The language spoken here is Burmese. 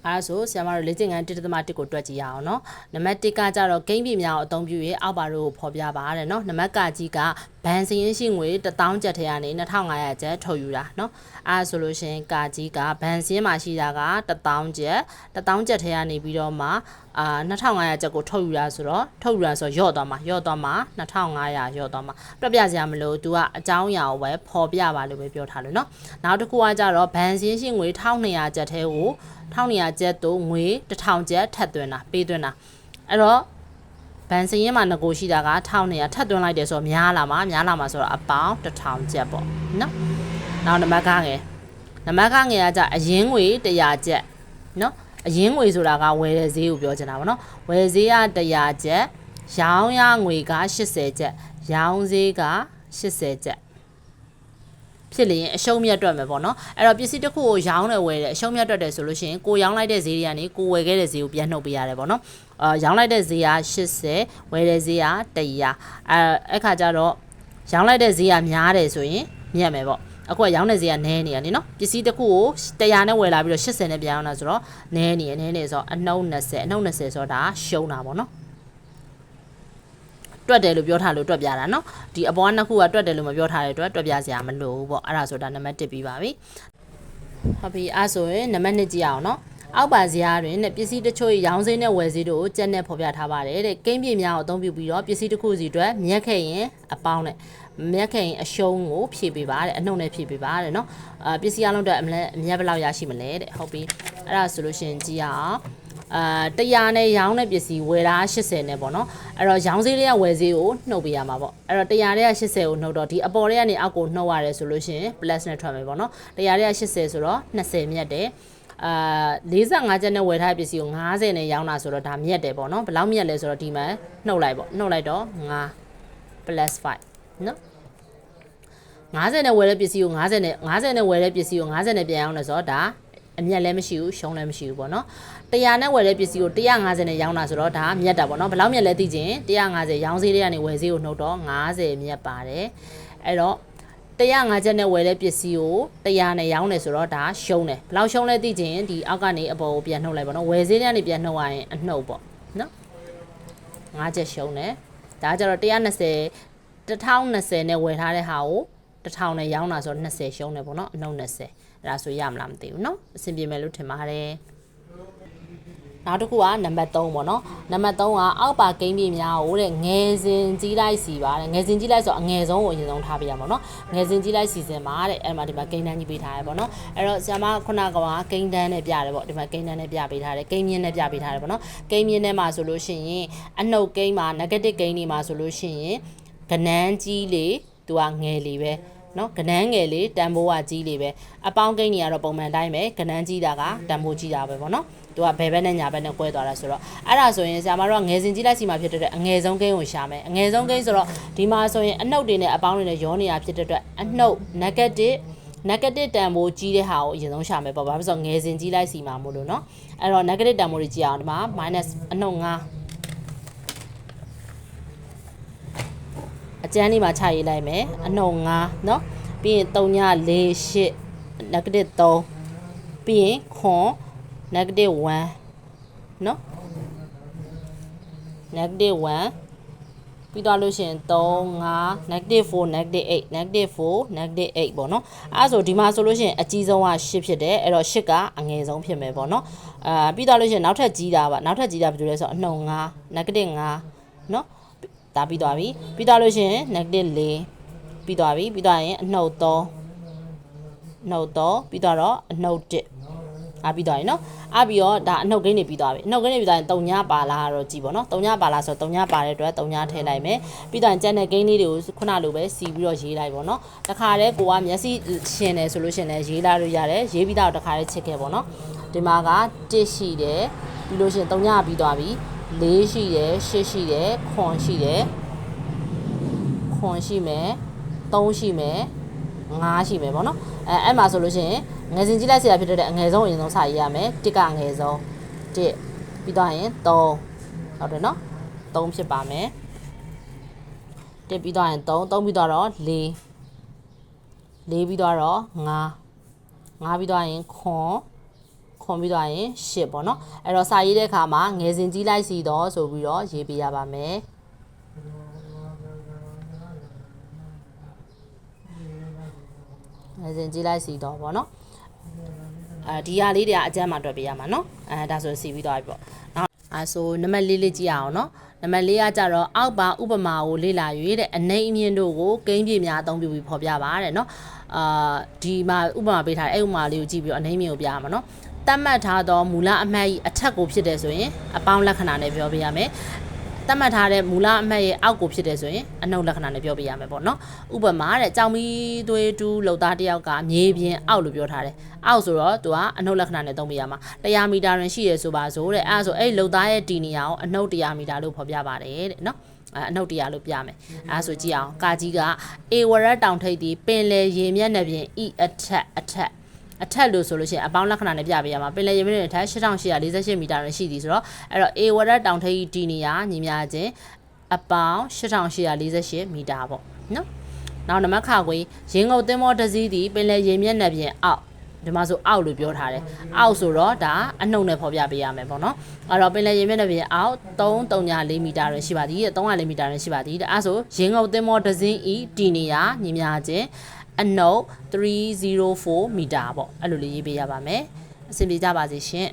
အားဆိုဆရာမတို့လေ့ကျင့်ခန်း1.1ကိုတွက်ကြည့်ရအောင်နော်နံပါတ်1ကကြတော့ဂိမ်းပြည်များကိုအသုံးပြု၍အောက်ပါတို့ကိုဖော်ပြပါတဲ့နော်နံပါတ်ကကြီးကဘန်စရင်ရှိငွေ1000ကျပ်ထဲကနေ2500ကျပ်ထုတ်ယူတာနော်အားဆိုလို့ရှင်ကကြီးကဘန်စရင်မှာရှိတာက1000ကျပ်ထဲကနေပြီးတော့မှ2500ကျပ်ကိုထုတ်ယူတာဆိုတော့ရော့သွားမှာ2500ရော့သွားမှာတွက်ပြစရာမလို तू ကအကြောင်းအရာကိုပဲဖော်ပြပါလို့ပဲပြောထားလို့နော်နောက်တစ်ခုကကြတော့ဘန်စရင်ရှိငွေ1200ကျပ်ထဲကို1200ကျပ်တို့ငွေ1000ကျပ်ထပ်သွင်းတာပေးသွင်းတာအဲ့တော့ဘန်စရင်မှာငကိုရှိတာက1200ထပ်သွင်းလိုက်တယ်ဆိုတော့များလာမှာဆိုတော့အပေါင်း1000ကျပ်ပေါ့နော်နောက်နံပါတ်ကငယ်ကကြအရင်းငွေ100ကျပ်နော်အရင်းငွေဆိုတာကဝယ်တဲ့ဈေးကိုပြောချင်တာပေါ့နော်ဝယ်ဈေးက100ကျပ်ရောင်းရငွေက80ကျပ်ရောင်းဈေးက80ကျပ်ဖြစ်လျင်အရှုံးမြတ်တွက်မယ်ပေါ့နော်အဲ့တော့ပစ္စည်းတစ်ခုကိုရောင်းတယ်ဝယ်တယ်အရှုံးမြတ်တွက်တယ်ဆိုလို့ရှိရင်ကိုရောင်းလိုက်တဲ့ဈေးတွေကနေကိုဝယ်ခဲ့တဲ့ဈေးကိုပြန်နှုတ်ပေးရတယ်ပေါ့နော်ရောင်းလိုက်တဲ့ဈေးက80ဝယ်တဲ့ဈေးက100အဲ့ခါကျတော့ရောင်းလိုက်တဲ့ဈေးကများတယ်ဆိုရင်မြတ်မယ်ပေါ့အခုကရောင်းတဲ့ဈေးကနည်းနေရလေနော်ပစ္စည်းတစ်ခုကို100နဲ့ဝယ်လာပြီးတော့80နဲ့ပြန်ရောင်းတာဆိုတော့နည်းနေဆိုတော့အနှုတ်20ဆိုတော့ဒါရှုံးတာပေါ့နော်တွက်တယ်လို့ပြောထားလို့တွက်ပြတာเนาะဒီအပေါ်ကနှစ်ခုကတွက်တယ်လို့မပြောထားတဲ့အတွက်တွက်ပြစရာမလိုဘူးပေါ့အဲ့ဒါဆိုတာနံပါတ်1ပြီးပါပြီဟုတ်ပြီအဲ့ဆိုရင်နံပါတ်2ကြည့်အောင်เนาะအောက်ပါဇယားတွင်ပစ္စည်းတချို့ရောင်းဈေးနဲ့ဝယ်ဈေးတို့ကိုကျက်နဲ့ဖော်ပြထားပါတယ်တဲ့ကိန်းပြများကိုအသုံးပြုပြီးတော့ပစ္စည်းတစ်ခုစီအတွက်မြက်ခဲ့ရင်အပေါင်းနဲ့မြက်ခဲ့ရင်အရှုံးကိုဖြည့်ပေးပါတဲ့အနှုတ်နဲ့ဖြည့်ပေးပါတဲ့เนาะပစ္စည်းအလုံးအတွက်အမြက်ဘယ်လောက်ရရှိမလဲတဲ့ဟုတ်ပြီအဲ့ဒါဆိုလို့ရှိရင်ကြည့်ရအောင်100နဲ့ရောင်းတဲ့ပစ္စည်းဝယ်တာ80နဲ့ပေါ့နော်အဲ့တော့ရောင်းဈေးလေးကဝယ်ဈေးကိုနှုတ်ပေးရမှာပေါ့အဲ့တော့100တဲ့က80ကိုနှုတ်တော့ဒီအပေါ်တွေကနေအောက်ကိုနှုတ်ရတယ်ဆိုလို့ရှိရင် plus နဲ့ထွက်မယ်ပေါ့နော်100တဲ့က80ဆိုတော့20မြတ်တယ်45ကျပ်နဲ့ဝယ်ထားတဲ့ပစ္စည်းကို50နဲ့ရောင်းတာဆိုတော့ဒါမြတ်တယ်ပေါ့နော်ဘယ်လောက်မြတ်လဲဆိုတော့ဒီမှာနှုတ်လိုက်တော့5 plus 5နော်50နဲ့ဝယ်တဲ့ပစ္စည်းကို50နဲ့ဝယ်တဲ့ပစ္စည်းကို50နဲ့ပြန်ရောင်းတယ်ဆိုတော့ဒါအမြတ်လည်းမရှိဘူးရှုံးလည်းမရှိဘူးပေါ့နော်100နဲ့ဝယ်တဲ့ပစ္စည်းကို150နဲ့ရောင်းတာဆိုတော့ဒါမြတ်တာပေါ့နော်ဘယ်လောက်မြတ်လဲသိချင်150ရောင်းဈေးတွေကနေဝယ်ဈေးကိုနှုတ်တော့50မြတ်ပါတယ်အဲ့တော့150ကျပ်နဲ့ဝယ်တဲ့ပစ္စည်းကို100နဲ့ရောင်းတယ်ဆိုတော့ဒါရှုံးတယ်ဘယ်လောက်ရှုံးလဲသိချင်ဒီအောက်ကနေအပေါ်ကိုပြန်နှုတ်လိုက်ပေါ့နော်ဝယ်ဈေးတွေကနေပြန်နှုတ်ရရင်အနှုတ်ပေါ့နော်5ကျပ်ရှုံးတယ်ဒါကြတော့1020နဲ့ဝယ်ထားတဲ့ဟာကို1000နဲ့ရောင်းတာဆိုတော့20ရှုံးတယ်ပေါ့နော်အနှုတ်20အဲ့ဒါဆိုရမလားမသိဘူးเนาะအဆင်ပြေမယ်လို့ထင်ပါတယ်နောက်တစ်ခုကနံပါတ်3ပေါ့နော်နံပါတ်3ကအောက်ပါကိန်းပြများကိုတဲ့ငယ်စဉ်ကြီးလိုက်စီပါတဲ့ငယ်စဉ်ကြီးလိုက်ဆိုအငယ်ဆုံးကိုအရင်ဆုံးထားပြရမှာနော်ငယ်စဉ်ကြီးလိုက်စီစဉ်ပါတဲ့အဲ့မှာဒီမှာကိန်းတန်းကြီးပေးထားရပေါ့နော်အဲ့တော့ဆရာမခုနကကိန်းတန်းနဲ့ပြတယ်ပေါ့ဒီမှာကိန်းတန်းနဲ့ပြပေးထားတယ်ကိန်းမြင့်နဲ့ပြပေးထားတယ်ပေါ့နော်ကိန်းမြင့်နဲ့မှာဆိုလို့ရှိရင်အနှုတ်ကိန်းမှာ negative ကိန်းတွေမှာဆိုလို့ရှိရင်ကနန်းကြီးလေသူကငယ်လေပဲနော်ကနန်းငယ်လေးတန်ဖိုးကကြီးလေးပဲအပေါင်းကိန်းတွေကတော့ပုံမှန်တိုင်းပဲကနန်းကြီးတာကတန်ဖိုးကြီးတာပဲပေါ့နော်သူကဘယ်ဘက်နဲ့ညာဘက်နဲ့ကွဲသွားတာဆိုတော့အဲ့ဒါဆိုရင်ဆရာမတို့ကငယ်စဉ်ကြီးလိုက်စီမှာဖြစ်တဲ့အငယ်ဆုံးကိန်းကိုရှာမယ်အငယ်ဆုံးကိန်းဆိုတော့ဒီမှာဆိုရင်အနှုတ်တွေနဲ့အပေါင်းတွေနဲ့ရောနေတာဖြစ်တဲ့အတွက်အနှုတ် negative တန်ဖိုးကြီးတဲ့ဟာကိုအရင်ဆုံးရှာမယ်ပေါ့ဘာဖြစ်လို့ငယ်စဉ်ကြီးလိုက်စီမှာမို့လို့နော်အဲ့တော့ negative တန်ဖိုးတွေကြည့်အောင်ဒီမှာ minus အနှုတ်5အကျန်းလေးမှာချရေးလိုက်မယ်အနှုတ်5เนาะပြီးရင်3ည4 8 negative 3ပြီးရင်ခွန် negative 1เนาะ negative 1ပြီးတော့လို့ရှိရင်3 5 negative 4 negative 8 negative 4 negative 8ပေါ့နော်အဲဆိုဒီမှာဆိုလို့ရှိရင်အကြီးဆုံးက8ဖြစ်တယ်အဲ့တော့8ကအငယ်ဆုံးဖြစ်မယ်ပေါ့နော်ပြီးတော့လို့ရှိရင်နောက်ထပ်ကြီးတာပါနောက်ထပ်ကြီးတာဘယ်လိုလဲဆိုတော့အနှုတ်5 negative 5เนาะဒါပြီးသွားပြီပြီးတော့လို့ရှိရင် negative 4ပြီးသွားပြီပြီးတော့ရင်အနှုတ်3ပြီးတော့အနှုတ်1ပြီးသွားပြီเนาะပြီးတော့ဒါအနှုတ်ကိန်းတွေပြီးသွားပြီအနှုတ်ကိန်းတွေပြီးသွားရင်3ညပါလားတော့ကြည့်ပေါ့နော်3ညပါလားဆိုတော့3ညပါတဲ့အတွက်3ညထည့်လိုက်မယ်ပြီးတော့ကျန်တဲ့ကိန်းလေးတွေကိုခုနလိုပဲစီပြီးတော့ရေးလိုက်ပေါ့နော်တခါတည်းကိုကမျက်စိရှင်တယ်ဆိုလို့ရှင်လည်းရေးလိုက်လို့ရတယ်ရေးပြီးတော့တခါတည်းချစ်ခဲ့ပေါ့နော်ဒီမှာက1ရှိတယ်ပြီးလို့ရှင်3ညပြီးသွားပြီ4ရှိတယ်8ရှိတယ်ခွန်ရှိတယ်ခွန်ရှိမယ်3ရှိမယ်5ရှိမယ်ပေါ့နော်အဲ့မှာဆိုလို့ရှိရင်ငယ်စဉ်ကြည့်လိုက်စရာဖြစ်တဲ့အငယ်ဆုံးအရင်ဆုံးစာရေးရမယ်1ကအငယ်ဆုံး1ပြီးတော့ရင်3ဟုတ်တယ်နော်3ဖြစ်ပါမယ်1ပြီးတော့ရင်3ပြီးတော့4 4ပြီးတော့5ပြီးတော့ရင်ခွန် ခွန်ပြီးသွားရင်8ပေါ့နော်အဲ့တော့စာရေးတဲ့အခါမှာငယ်စဉ်ကြီးလိုက်စီတော့ဆိုပြီးတော့ရေးပေးရပါမယ်ငယ်စဉ်ကြီးလိုက်စီတော့ပေါ့နော်ဒီဟာလေးတွေကအကျမ်းမှာတွက်ပေးရမှာနော်ဒါဆိုစီပြီးသွားပြီပေါ့နောက်ဆိုနံပါတ်4လေးကြည့်အောင်နော်နံပါတ်4ကကြတော့အောက်ပါဥပမာကိုလေ့လာ၍တဲ့အနှိမ့်အမြင့်တို့ကိုကိန်းပြများအသုံးပြုပြီးဖော်ပြပါတဲ့နော်ဒီမှာဥပမာပေးထားတဲ့အဲ့ဥပမာလေးကိုကြည့်ပြီးတော့အနှိမ့်မြင့်ကိုပြရမှာနော်တတ်မှတ်ထားသောမူလအမှတ်၏အထက်ကိုဖြစ်တယ်ဆိုရင်အပေါင်းလက္ခဏာနဲ့ပြောပြရမယ်တတ်မှတ်ထားတဲ့မူလအမှတ်ရဲ့အောက်ကိုဖြစ်တယ်ဆိုရင်အနှုတ်လက္ခဏာနဲ့ပြောပြရမယ်ပေါ့နော်ဥပမာတဲ့ကြောင်မီသွေးတူးလောက်သားတစ်ယောက်ကမြေပြင်အောက်လို့ပြောထားတယ်အောက်ဆိုတော့သူကအနှုတ်လက္ခဏာနဲ့သုံးပြရမှာ100မီတာတွင်ရှိရဆိုပါဆိုတဲ့အဲ့ဒါဆိုအဲ့လောက်သားရဲ့တီနေရာကိုအနှုတ်100မီတာလို့ဖော်ပြပါတယ်တဲ့နော်အနှုတ်100လို့ပြမယ်အဲ့ဒါဆိုကြည့်အောင်ကာကြီးကအေဝရက်တောင်ထိပ်ဒီပင်လေရေမျက်နှာပြင်ဤအထက်လို့ဆိုလို့ရှိရင်အပေါင်းလက္ခဏာနဲ့ပြပေးရမှာပင်လယ်ရေမျက်နှာပြင်ထက်8848မီတာတွင်ရှိသည်ဆိုတော့အဲ့တော့ A ဝရတောင်ထိပ်ဒီနေရာညီမျှခြင်းအပေါင်း8848မီတာပေါ့နော်နောက်နံပါတ်ခါခွေရင်းငုတ်သင်းမောတစ်စီးသည်ပင်လယ်ရေမျက်နှာပြင်အောက်ဒီမှာဆိုအောက်လို့ပြောထားတယ်အောက်ဆိုတော့ဒါအနှုတ်နဲ့ဖော်ပြပေးရမယ်ပေါ့နော်အဲ့တော့ပင်လယ်ရေမျက်နှာပြင်အောက်334မီတာတွင်ရှိပါသည်304မီတာတွင်ရှိပါသည်အဲ့ဆိုရင်းငုတ်သင်းမောတစ်စီးဤဒီနေရာညီမျှခြင်းအနှုတ်304မီတာပေါ့အဲ့လိုလေးရေးပေးရပါမယ်အဆင်ပြေကြပါစေရှင်